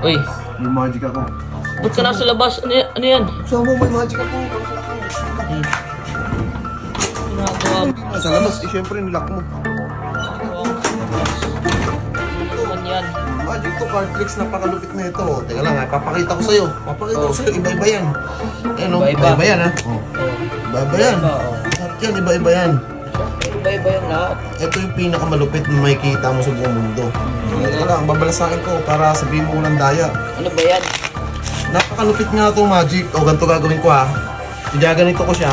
Uy, May magic ako. ba't ka nasa labas? Ano yan? Saan mo may magic ako? Ginagawa mo. Sa labas, syempre nilock mo. Ano yan? Magic to, card tricks, napakalupit na ito. Teka lang, papakita ko sa'yo. Iba-iba yan. Ayan o, iba-iba yan ha. Iba-iba yan. Lahat yan, iba-iba yan. Iba-iba yan lahat. Ito yung pinakamalupit na makikita mo sa buong mundo. Teka lang, babalasakin ko para sabihin mo ng daya. Ano ba yan? Napakalupit nga itong magic. O, ganito gagawin ko ha. Ganito ko siya.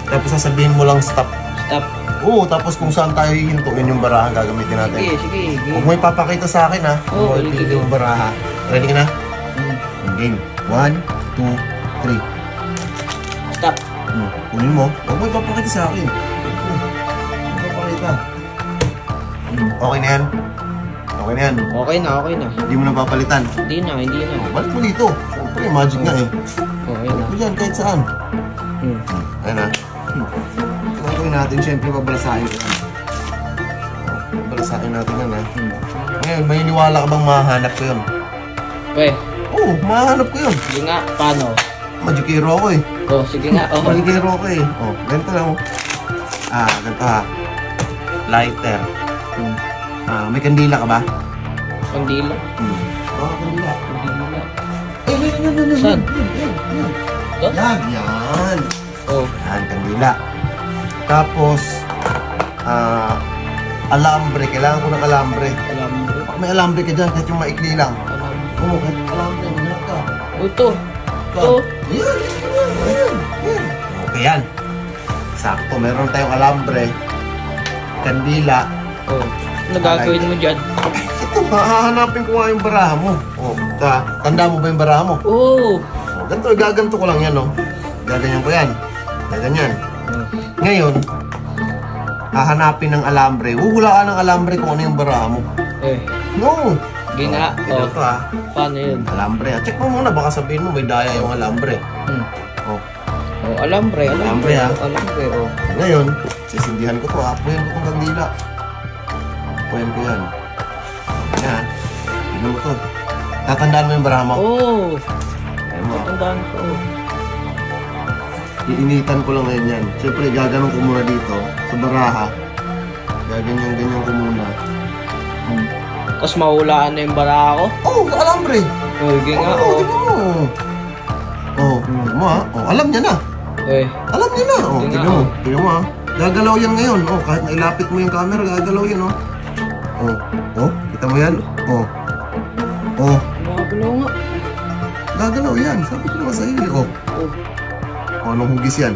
Tapos sasabihin mo lang stop. Stop. Oo, tapos kung saan tayo hihintuin yung baraha gagamitin natin. Sige. Huwag mo ipapakita sa akin ha. Oo, Huwag mo ipili yung baraha. Ready ka na? Game. 1, 2, 3. Stop. Kunin mo. Huwag mo ipapakita sa akin. Huwag mo ipapakita. Okay na yan? Okay na yan? Okay na. Hindi mo na papalitan. Hindi na. Balik mo dito. Siyempre, magic nga eh. Okay na. Balik mo dyan, kahit saan. Ayan ha. Gagawin natin, siyempre babalasahin ko yan. Babalasahin natin yan ha. Ngayon, may iniwala ka bang mahanap ko yun? Weh, Oo, mahanap ko yun. sige nga. Paano? Magic hero ako eh. Oh, sige nga. Oh. Magic hero ako eh. Oh, ganito lang. Ganito ha. Lighter. May kandila ka ba? Kandila. Kandila. Kandila. Yan. Saan? Yan. Oh. Yan, kandila. Tapos, alambre. Kailangan ko ng alambre. Alambre. Baka may alambre ka dyan, kahit yung maikli lang. Alambre. Oo, kahit alambre. Maghanap ka. Oh, ito. Yan. Okay yan. Sakto, meron tayong alambre. Kandila. Oh. Ano gagawin mo dyan? Ito, hahanapin ko nga yung baraha mo. Oh, tanda mo ba yung baraha mo? Oh. Ganito, gaganto ko lang yan, no? Gaganyan ko yan. Gaganyan. Ngayon, hahanapin ng alambre. Huhulaan ng alambre kung ano yung baraha mo. No! Sige nga. Oh, ito ha. Paano yun? Alambre. Check mo muna, baka sabihin mo may daya yung alambre. Oh, alambre. Alambre ha. Alambre, oh. Ngayon, sisindihan ko to ha. Puyan ko itong kandila. Puyan ko yan. Yan. Tignan mo to. Tatandaan mo yung baraha mo? Oh. Ayan mo. Tatandaan ko. Iinitan ko lang ngayon yan. Siyempre, gaganon ko muna dito sa baraha. Gaganyan-ganyan ko muna. Tapos mahulaan na yung bara ko. Oh, alambre! Oh, sige nga. Oh, tignan mo. Oh, tignan mo ha. Oh, alam niya na. Alam niya na. Oh, tignan mo. Tignan mo ha. Gagalaw yan ngayon. Oh, kahit nailapit mo yung camera, gagalaw yan oh. Oh, kita mo yan? Oh. Gagalaw nga. Gagalaw yan. Sabi ko naman sa iyo. Oh, anong hugis yan?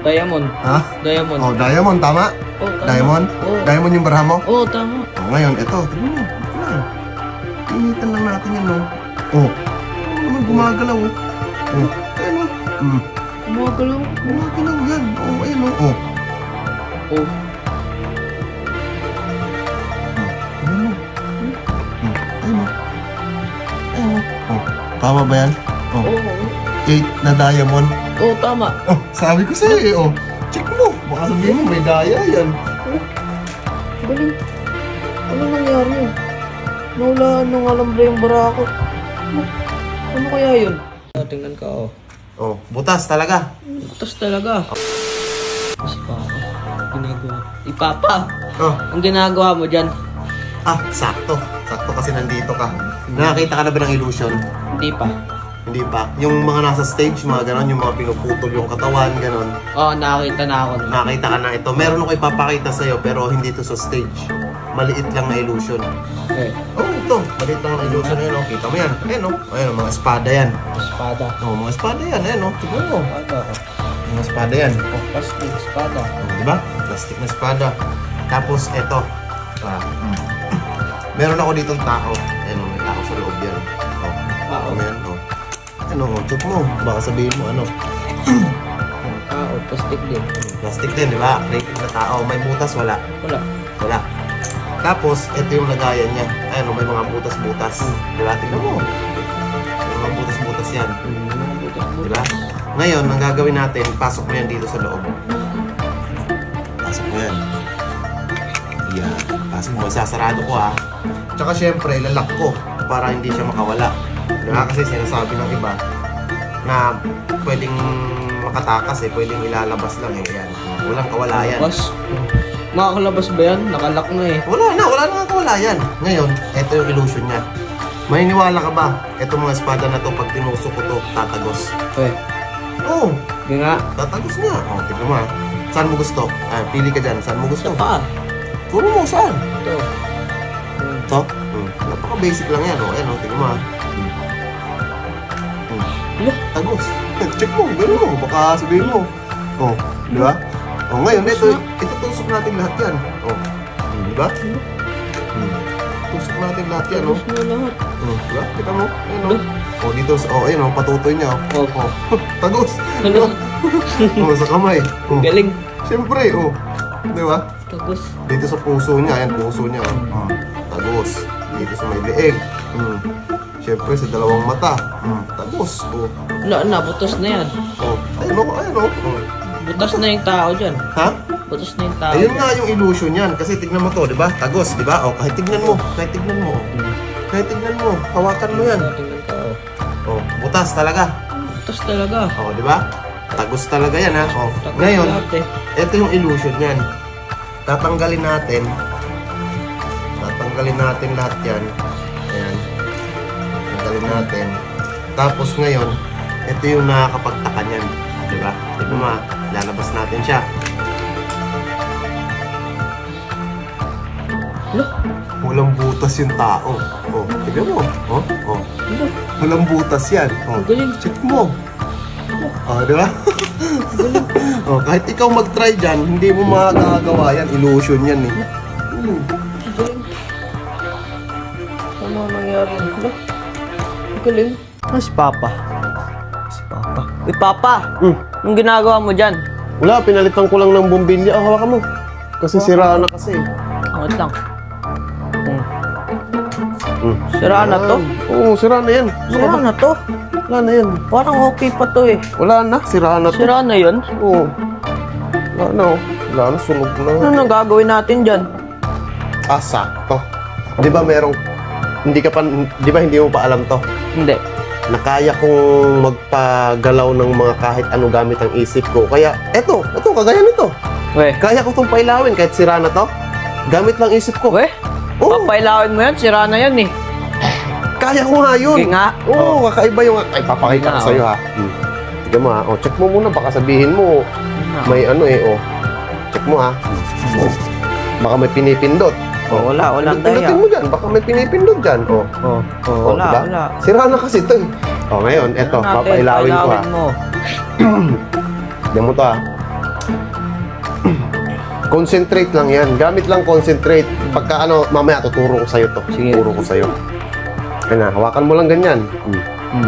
Diamond. Ha? Diamond. Oh, diamond, tama? Oh, tama. Diamond? Oh. Diamond yung baraha mo? Oh, tama. Oh, ngayon, ito. Tignan mo. Ito lang. Initan lang natin yan, no? Oh. Ano naman gumagalaw, oh. Oh. Ayan, oh. Gumagalaw. Gumagalaw yan. Oh, ayan, oh. Oh. Oh. Ayan, oh. Ayan, oh. Ayan, oh. Oh. Tama ba yan? Oh. Oh. 8 na diamond. Oh, tama. Oh, sabi ko sa'yo, eh, oh. Check mo. Baka sabihin mo, may daya yan. Galing. Ano nangyari yun? Nahulaan ng alambre yung bara ko. Ano kaya yun? Tingnan ka, oh. Oh, butas talaga. Butas talaga. Kasi pa ako. Ginagawa. Ipapa. Oh. Ang ginagawa mo dyan? Sakto. Sakto kasi nandito ka. Nakakita ka na ba ng illusion? Hindi pa. Hindi pa. Yung mga nasa stage, mga ganon, yung mga pinuputol yung katawan, ganon. Oo, nakakita na ako. Nakita ka na ito. Meron ako ipapakita sa'yo, pero hindi to sa stage. Maliit lang na illusion. Okay. Oh, ito. Maliit lang na illusion. Ayan, oh. Kita mo yan. Ayan, oh. Ayan, mga espada yan. Espada. Oh, mga espada yan. Ayan, oh. Tignan mo. Espada. Mga espada yan. Oh, plastic. Espada. Oh, diba? Plastic na espada. Tapos, ito. Meron ako ditong tao. Ayan, oh. May tao sa loob yan. Oh. Ayan, oh. Ano, check mo. Baka sabihin mo, ano. Plastic din. Plastic din, di ba? Creative na tao. May butas, wala. Wala. Tapos, ito yung lagayan niya. Ayan, may mga butas-butas. Di ba? Tingnan mo. May mga butas-butas yan. Di ba? Ngayon, ang gagawin natin, pasok mo yan dito sa loob. Pasok mo yan. Yan. Pasok mo. Sasarado ko ha. Tsaka syempre, lalak ko para hindi siya makawala. Diba? Kasi sinasabi ng iba na pwedeng makatakas pwedeng ilalabas lang yan. Walang kawalayan. Labas? Makakalabas ba yan? Nakalak na Wala na kawalayan. Ngayon, ito yung illusion niya. Maniniwala ka ba? Itong mga espada na to, pag tinusok ko to, tatagos. Oo. Hindi nga. Tatagos nga. Tignan mo Saan mo gusto? Pili ka dyan. Saan mo gusto? Pa. Puro mo, saan? Ito. Ito? Napaka-basic lang yan. Ayan, tignan mo Tagos. Check mo, gano'n mo. Baka sabihin mo. Di ba? Ngayon, ito tusok natin lahat yan. Di ba? Tusok natin lahat yan, lahat. Diba? Kita mo? Ayan, dito, ayan, patutoy niya, Tagos. Sa kamay. Galing. Siyempre, di ba? Tagos. Dito sa puso niya, ayan, puso niya, Tagos. Dito sa may leeg. Siyempre, sa dalawang mata. Tagos. Wala na, butas na yan. Ayun. Butas na yung tao dyan. Ha? Butas na yung tao. Ayun nga yung illusion yan. Kasi tignan mo to, di ba? Tagos, di ba? Kahit tignan mo. Hawakan mo yan. Tingnan ka, Butas talaga. Butas talaga. Di ba? Tagos talaga yan, ha? Tagos Ngayon, lahat, ito yung illusion yan. Tatanggalin natin lahat yan. Ayan. Tatanggalin natin. Tapos ngayon, ito yung nakakapagtaka niyan. Di ba? Tignan mo, lalabas natin siya. Walang butas yung tao. Tignan mo. Walang butas yan. Check mo. Di ba? Kahit ikaw mag-try dyan, hindi mo makakagawa yan. Illusion yan Ano nangyari? Galing. Si Papa. Papa! Anong ginagawa mo dyan? Wala, pinalitan ko lang ng bumbilya. Hawakan mo. Kasi sira na kasi. Angat lang. Sira na to? Oo, sira na yan. Sira na to? Wala na yan. Parang okay pa to Wala na, sira na to. Sira na yun? Oo. Wala na, sunog na. Ano gagawin natin dyan? Sakto. Di ba hindi mo pa alam to? Hindi. Na kaya kong magpagalaw ng mga kahit ano gamit ang isip ko. Kaya, eto, kagaya nito. Kaya ko itong pailawin kahit sira na to. Gamit lang isip ko. Papailawin mo yan, sira na yan Kaya ko nga yun. Okay nga. Kakaiba yung... Ay, papakita ko sa'yo Tignan mo check mo muna, baka sabihin mo. May check mo Baka may pinipindot. Walang daya. Pindutin mo dyan, baka may pinipindot dyan. Wala. Sira na kasi ito ngayon, eto, papailawin ko Tignan mo to Concentrate lang yan. Gamit lang concentrate. Pagka mamaya tuturo ko sa'yo to. Sige. Tuturo ko sa'yo. Ayan hawakan mo lang ganyan.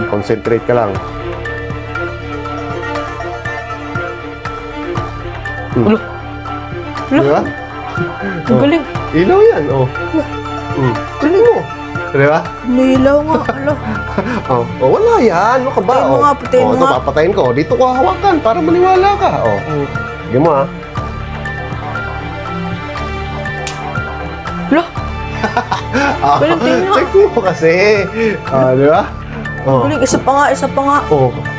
Concentrate ka lang. Diba? Galing. Ilaw yan, Galing mo. Diba? Nilaw nga, Wala yan. Ano ka ba? Patayin mo nga. Papatayin ko. Dito ko hawakan para maniwala ka. Sige mo, Galing, tingin nga. Check mo kasi. Diba? Galing, isa pa nga.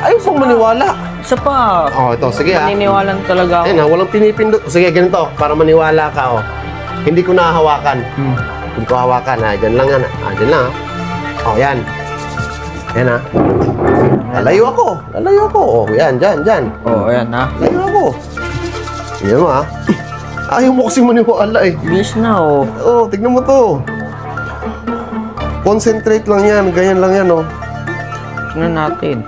Ayaw pong maniwala. Isa pa. Ito, sige Maniniwalan talaga ako. Ayun walang pinipindot. Sige, ganito. Para maniwala ka, Hindi ko nahahawakan. Hindi ko hawakan, Diyan lang yan, Diyan lang, yan. Yan, Lalayo ako. Yan, dyan. Ayan, Lalayo ako. Yan mo, Ayaw mo kasi maniwala, Bilis na, tignan mo to. Concentrate lang yan. Ganyan lang yan, Tingnan natin.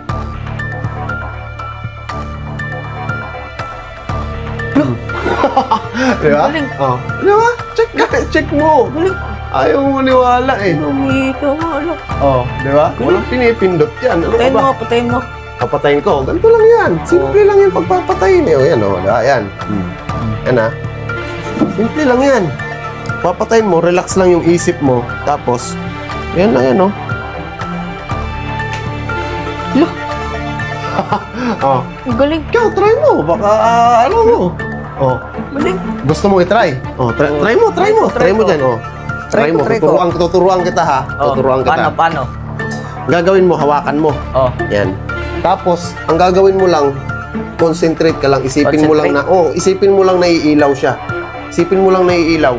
Diba? Diba? Check mo. Ayaw mo maniwala, Lumito nga, Diba? Walang pinipindot yan. Patayin mo. Papatayin ko. Ganito lang yan. Simple lang yung pagpapatayin. Yan, diba? Yan. Yan, simple lang yan. Papatayin mo, relax lang yung isip mo. Tapos, yan lang yan, Galing. Ikaw, try mo. Baka, Galing. Gusto mo i-try? Try mo dyan, Try mo. Tuturuan kita, Tuturuan kita. Paano? Gagawin mo, hawakan mo. Oh. Yan. Tapos, ang gagawin mo lang, concentrate ka lang. Isipin mo lang na, isipin mo lang na iilaw siya. Isipin mo lang na iilaw.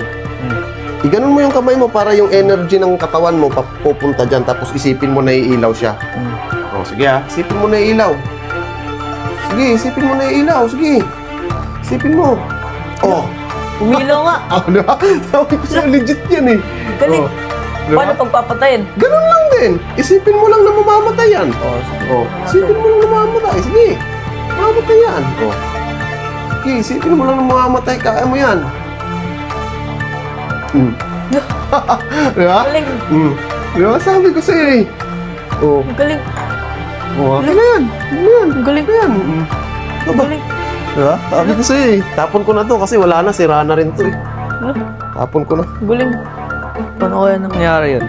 Iganon mo yung kamay mo para yung energy ng katawan mo pupunta dyan. Tapos isipin mo na iilaw siya. Sige isipin mo na iilaw. Sige, isipin mo na iilaw. Sige. Isipin mo. Umilaw nga. Diba? Sabi ko siya, legit yan eh. Galing. Diba? Paano pagpapatayin? Ganun lang din. Isipin mo lang na mamamatay yan. Isipin mo lang na mamamatay. Sige. Mamamatay yan. Sige, isipin mo lang na mamamatay. Kaya mo yan. Diba? Galing. Diba? Sabi ko sa'yo eh. Galing. Ano yan? Ano yan? Galing. Yan. Galing. Diba? Sabi ko sa'yo eh. Tapon ko na to kasi wala na. Sira na rin to eh. Tapon ko na. Galing. Paano kaya nangyari yun?